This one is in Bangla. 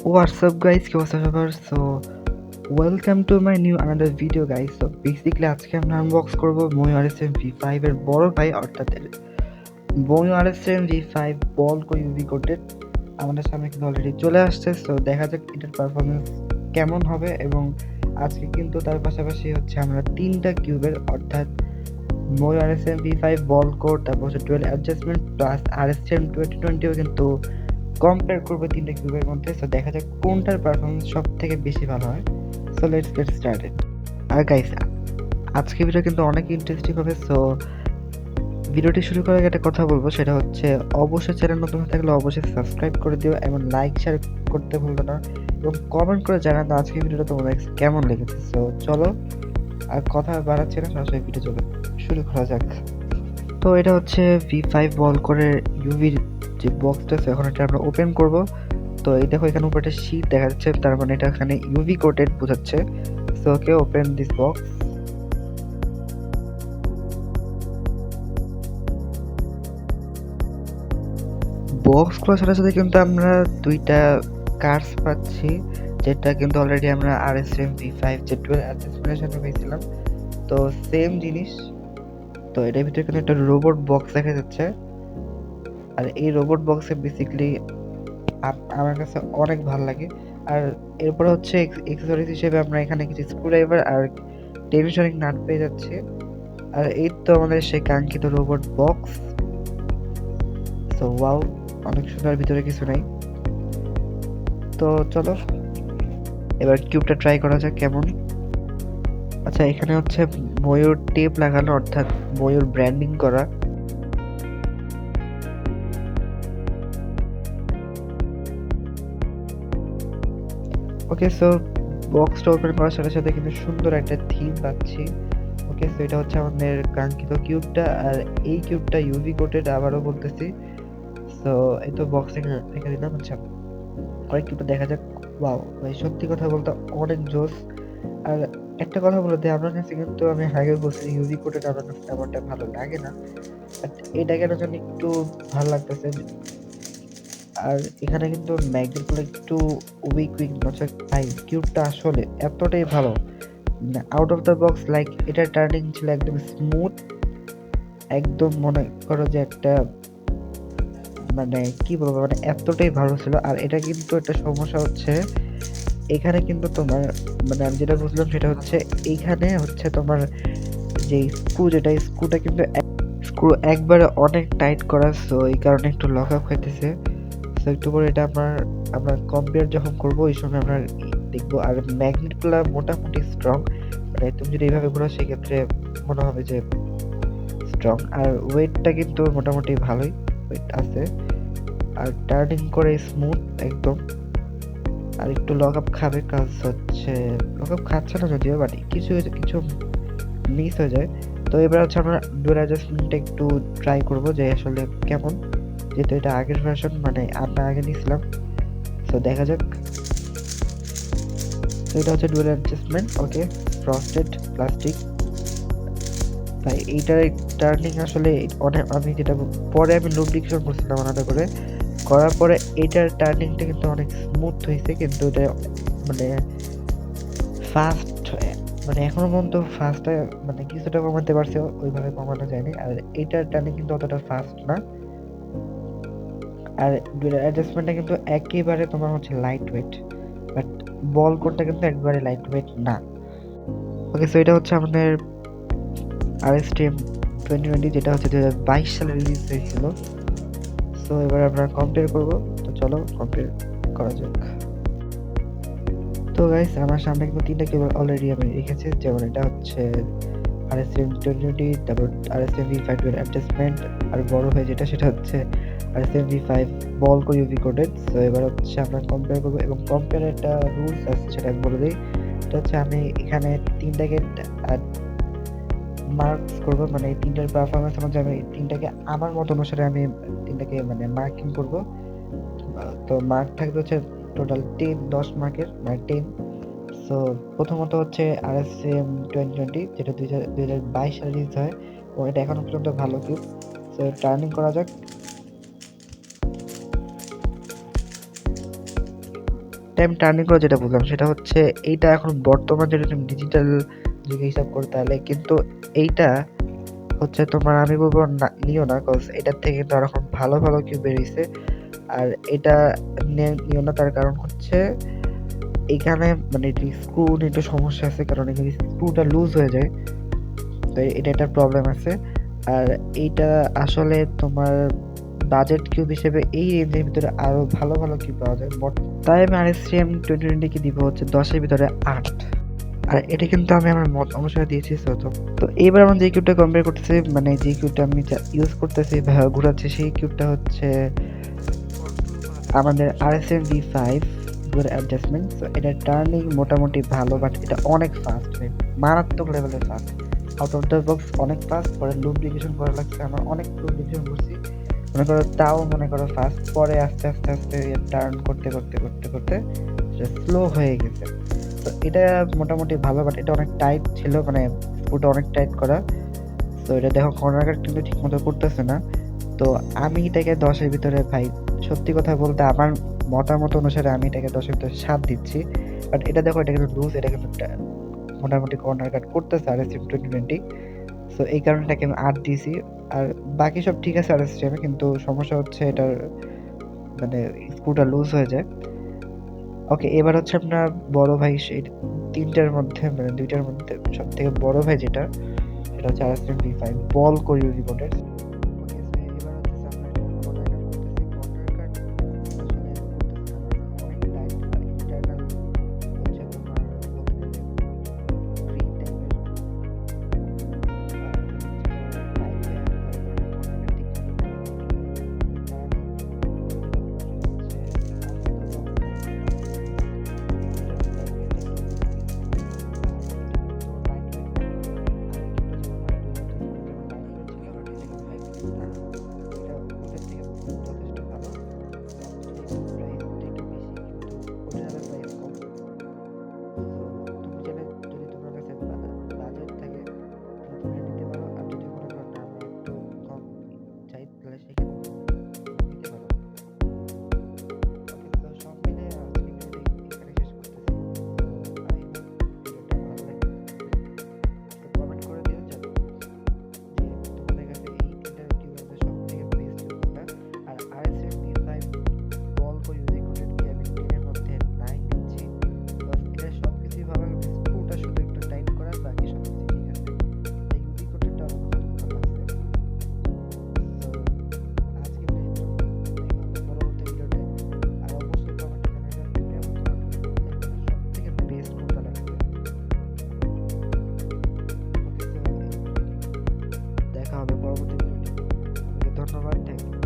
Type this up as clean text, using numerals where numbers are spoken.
What's up guys, কি অবস্থা সবার? So welcome to my new another video guys. So basically আজকে আমরা আনবক্স করব MIUI RSM V5 এর বড় ভাই অর্থাৎ MIUI RSM V5 বল কো ইউভি কোটেড আমাদের সামনে কিন্তু অলরেডি চলে আসছে। সো দেখা যাক এটার পারফরমেন্স কেমন হবে। এবং আজকে কিন্তু তার পাশাপাশি হচ্ছে আমরা তিনটা কিউবের অর্থাৎ MIUI RSM V5 বল কোড, তারপর হচ্ছে ডুয়াল অ্যাডজাস্টমেন্ট প্লাস RSM 2020ও কিন্তু কম্পেয়ার করবো তিনটা কিউবের মধ্যে। সো দেখা যাক কোনটার পারফরমেন্স সব থেকে বেশি ভালো হয়। So let's get started. আর গাইস, আজকে ভিডিও কিন্তু অনেক ইন্টারেস্টিং হবে। সো ভিডিওটি শুরু করার আগে একটা কথা বলবো, সেটা হচ্ছে অবশ্যই চ্যানেল নতুন হয়ে থাকলে অবশ্যই সাবস্ক্রাইব করে দিও এবং লাইক শেয়ার করতে ভুলবে না এবং কমেন্ট করে জানানো আজকে ভিডিওটা তোমাদের কেমন লেগেছে। সো চলো আর কথা বাড়াচ্ছি না, সরাসরি ভিডিও চলো শুরু করা যাক। তো এটা হচ্ছে V5 বল করে ইউভির যে বক্সটা আছে, এখন এটা আমরা ওপেন করব। তো এই দেখো এখানে উপরে একটা শীট দেখা যাচ্ছে, তার মানে এটা এখানে ইউভি কোটেড বোঝাচ্ছে। So okay, open this box. Box খোলার সাথে সাথে কিন্তু আমরা দুইটা কার্ডস পাচ্ছি, যেটা কিন্তু অলরেডি আমরা RSM V5 যে ডুয়াল অ্যাডজাস্টমেন্টের সাথে পেয়েছিলাম। তো সেম জিনিস। তো এটার ভিতরে কিন্তু একটা রোবট বক্স দেখা যাচ্ছে, আর এই রোবট বক্সে বেসিক্যালি আমার কাছে অনেক ভালো লাগে। আর এরপর হচ্ছে এক্সেসরিজ হিসেবে আমরা এখানে কিছু স্ক্রুড্রাইভার আর টেনশনিং নাট পেয়ে যাচ্ছি। আর এই তো আমাদের সেই কাঙ্ক্ষিত রোবট বক্স। তো ওয়াও, অনেক সুন্দর, ভিতরে কিছু নাই। তো চলো এবার কিউবটা ট্রাই করা যাক কেমন। আচ্ছা, এখানে হচ্ছে ময়ূর টেপ লাগানো অর্থাৎ ময়ূর ব্র্যান্ডিং করা। ওকে, সো বক্সটা ওপেন করার সাথে সাথে কিন্তু সুন্দর একটা থিম পাচ্ছি। ওকে, সো এটা হচ্ছে আমাদের কাঙ্ক্ষিত কিউবটা, আর এই কিউবটা ইউভি কোটেড, আবারও বলতেছি। সো এই তো বক্স থেকে রেখে দিলাম। আচ্ছা, আরেক কিউবটা দেখা যাক। ওয়াও ভাই, সত্যি কথা বলতে অনেক জোস। আর একটা কথা বলে দিই, আমার কাছে কিন্তু আমি আগে বলছি ইউভি কোটেড আমার কাছে তেমনটা ভালো লাগে না, বাট এটা কেন জানি একটু ভালো লাগতেছে। আর এখানে কিন্তু ম্যাগনেটগুলো একটু উইক উইক নচ্ছে ভাই, কিউবটা আসলে এতটাই ভালো, মানে out of the box. Like এটা টার্নিং ছিল একদম স্মুথ, একদম মনে করো যে একটা, মানে কি বলবো, মানে এতটাই ভালো ছিল। আর এটা কিন্তু একটা সমস্যা হচ্ছে, এখানে কিন্তু তোমার, মানে আমি যেটা বুঝলাম সেটা হচ্ছে এইখানে হচ্ছে তোমার যে স্ক্রু, যেটা স্ক্রুটা কিন্তু স্ক্রু একবারে অনেক টাইট করা। সো এই কারণে একটু লক আপ খাইতেছে। সো একটু পরে এটা আমরা কম্পেয়ার যখন করবো ওই সময় আমরা দেখবো। আর ম্যাগনেটগুলো মোটামুটি স্ট্রং, মানে তুমি যদি এইভাবে ঘোরো সেক্ষেত্রে মনে হবে যে স্ট্রং। আর ওয়েটটা কিন্তু মোটামুটি ভালোই ওয়েট আছে, আর টার্নিং করে স্মুথ একদম। আর একটু লক আপ খাবে, কাজ হচ্ছে লক আপ খাচ্ছে না যদিও, বাট কিছু কিছু মিস হয়ে যায়। তো এবার হচ্ছে আমরা ডুয়াল অ্যাডজাস্টমেন্টটা একটু ট্রাই করব যে আসলে কেমন, যেহেতু এটা আগের ভার্সন, মানে আমরা আগে নিয়েছিলাম। তো দেখা যাক। তো এটা হচ্ছে ডুয়াল অ্যাডজাস্টমেন্ট। ওকে, ফ্রস্টেড প্লাস্টিক। তাই এইটার টার্নিং আসলে অনেক, আমি যেটা পরে আমি লুব্রিকেশন করছিলাম আলাদা করে, করার পরে এটার টার্নিংটা কিন্তু অনেক স্মুথ হয়েছে, কিন্তু এটা মানে ফাস্ট, মানে এখনো পর্যন্ত ফাস্টটা মানে কিছুটা কমাতে পারছে, ওইভাবে কমানো যায়নি। আর এটার টার্নিং কিন্তু অতটা ফাস্ট না। আর অ্যাডজাস্টমেন্টটা কিন্তু একেবারে তোমার হচ্ছে লাইট ওয়েট, বাট বল কোডটা কিন্তু একবারে লাইট ওয়েট না। ওকে, সো এটা হচ্ছে আমাদের RSTM 2020, যেটা হচ্ছে 2022 সালে রিলিজ হয়েছিল। সো এবার আমরা কম্পেয়ার করব। তো চলো কম্পেয়ার করা যাক। তো গাইস, আমার সামনে কিন্তু তিনটা কেবল অলরেডি আমি রেখেছি, যেমন এটা হচ্ছে RSM 2020, তারপর RSM V5 অ্যাডজাস্টমেন্ট, আর বড় হয়ে যেটা সেটা হচ্ছে RSM V5 বল কো ইউভি কোডেড। সো এবার হচ্ছে আমরা কম্পেয়ার করবো, এবং কম্পেয়ার একটা রুলস আছে সেটা আমি বলে দিই। এটা হচ্ছে আমি এখানে তিনটাকে মার্কস করবো, মানে এই তিনটার পারফরমেন্সের মধ্যে আমি তিনটাকে আমার মত অনুসারে আমি তিনটাকে মানে মার্কিং করব। তো মার্ক থাকবে হচ্ছে টোটাল 10 মার্কের, মানে 10। সো প্রথমত হচ্ছে RSM 2020, যেটা 2022 সালে রিলিজ হয়, এবং এটা এখনো পর্যন্ত ভালো কিউব। সো টার্নিং করা যাক। টাইম টার্নিং করে যেটা বললাম সেটা হচ্ছে এইটা এখন বর্তমান যেটা তুমি ডিজিটাল যুগে হিসাব করতে হলে, কিন্তু এইটা হচ্ছে তোমার আমি বলবো না নিও না, কজ এটার থেকে কিন্তু আর এখন ভালো ভালো কিউব বেরিয়েছে। আর এটা নিও না, তার কারণ হচ্ছে এখানে মানে স্ক্রু একটু সমস্যা আছে, কারণ এখানে স্ক্রুটা লুজ হয়ে যায়, তো এটা একটা প্রবলেম আছে। আর এইটা আসলে তোমার বাজেট কিউব হিসেবে এই রেঞ্জের ভিতরে আরো ভালো ভালো কিউব পাওয়া যায়, তাই আমি RSTM 2020 কে দিব হচ্ছে 10-এর ভিতরে 8। আর এটা কিন্তু আমি আমার মত অনুসারে দিয়েছি। তো এইবার আমরা যে কিউবটা কম্পেয়ার করতেছি, মানে যে কিউবটা আমি ইউজ করতেছি বা ঘুরাচ্ছি, সেই কিউবটা হচ্ছে আমাদের RSM V5 অ্যাডজাস্টমেন্ট। তো এটা টার্নিং মোটামুটি ভালো, বাট এটা অনেক ফাস্ট, মারাত্মক লেভেলের fast. Out of the box অনেক ফাস্ট। পরে লুব্রিকেশন করা লাগছে আমার, অনেক লুব্রিকেশন করছি মনে করো, তাও মনে করো ফাস্ট। পরে আস্তে আস্তে আস্তে টার্ন করতে করতে করতে করতে স্লো হয়ে গেছে। তো এটা মোটামুটি ভালো, বাট এটা অনেক টাইট ছিল, মানে স্ক্রুটা অনেক টাইট করা। তো এটা দেখো কর্নার কাট কিন্তু ঠিক মতো করতেছে না। তো আমি এটাকে 10-এর ভিতরে ভাই, সত্যি কথা বলতে আমার মতামত অনুসারে আমি এটাকে 10-এর ভিতরে 7 দিচ্ছি। বাট এটা দেখো, এটা কিন্তু লুজ, এটা কিন্তু মোটামুটি কর্নার কাট করতেছে RSM 2020। সো এই কারণে এটাকে আমি 8 দিয়েছি। আর বাকি সব ঠিক আছে RSM, কিন্তু সমস্যা হচ্ছে এটার মানে স্ক্রুটা লুজ হয়ে যায়। ওকে, এবার হচ্ছে আপনার বড় ভাই, সেই তিনটার মধ্যে মানে দুইটার মধ্যে সব থেকে বড় ভাই যেটা, সেটা হচ্ছে RSM V5 বল করি রিপোর্টের। দেখা হবে পরবর্তী ভিডিওতে। ধন্যবাদ, থ্যাংক ইউ।